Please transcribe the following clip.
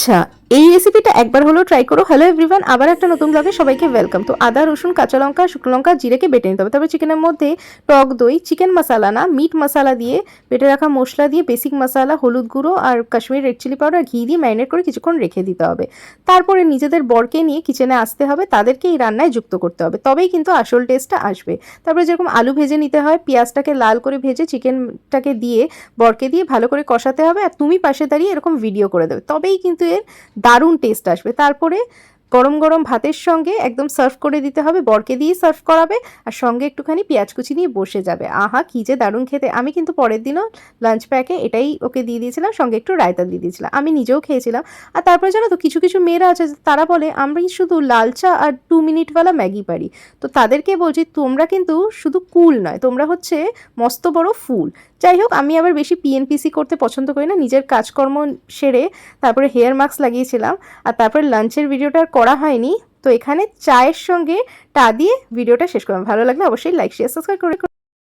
আচ্ছা, এই রেসিপিটা একবার হলেও ট্রাই করো। হ্যালো এভরিওয়ান, আবার একটা নতুন ব্লগে সবাইকে ওয়েলকাম। তো আদা, রসুন, কাঁচা লঙ্কা, শুকনো লঙ্কা, জিরেকে বেটে নিতে হবে। তারপর চিকেনের মধ্যে টক দই, চিকেন মশালা না মিট মশালা দিয়ে, বেটে রাখা মশলা দিয়ে, বেসিক মশালা, হলুদ গুঁড়ো আর কাশ্মীরি রেড চিলি পাউডার, ঘি দিয়ে ম্যারিনেট করে কিছুক্ষণ রেখে দিতে হবে। তারপরে নিজেদের বরকে নিয়ে কিচেনে আসতে হবে, তাদেরকে এই রান্নায় যুক্ত করতে হবে, তবেই কিন্তু আসল টেস্টটা আসবে। তারপরে যেরকম আলু ভেজে নিতে হয়, পেঁয়াজটাকে লাল করে ভেজে চিকেনটাকে দিয়ে বরকে দিয়ে ভালো করে কষাতে হবে, আর তুমি পাশে দাঁড়িয়ে এরকম ভিডিও করে দেবে, তবেই কিন্তু এর দারুণ টেস্ট আসবে। তারপরে গরম গরম ভাতের সঙ্গে একদম সার্ভ করে দিতে হবে, বরকে দিয়েই সার্ভ করাবে, আর সঙ্গে একটুখানি পেঁয়াজ কুচি নিয়ে বসে যাবে। আহা, কী যে দারুণ খেতে! আমি কিন্তু পরের দিনও লাঞ্চ প্যাকে এটাই ওকে দিয়ে দিয়েছিলাম, সঙ্গে একটু রায়তা দিয়ে দিয়েছিলাম, আমি নিজেও খেয়েছিলাম। আর তারপরে জানো তো, কিছু কিছু মেয়েরা আছে তারা বলে আমি শুধু লাল চা আর 2 মিনিটওয়ালা ম্যাগি পারি। তো তাদেরকে বলছি, তোমরা কিন্তু শুধু কুল নয়, তোমরা হচ্ছে মস্ত বড় ফুল। যাই হোক, আমি আবার বেশি পিএনপিসি করতে পছন্দ করি না, নিজের কাজকর্ম সেরে তারপরে হেয়ার মাস্ক লাগিয়েছিলাম, আর তারপরে লাঞ্চের ভিডিওটা আর করা হয়নি। তো এখানে চায়ের সঙ্গে টা দিয়ে ভিডিওটা শেষ করলাম। ভালো লাগলে অবশ্যই লাইক, শেয়ার, সাবস্ক্রাইব করে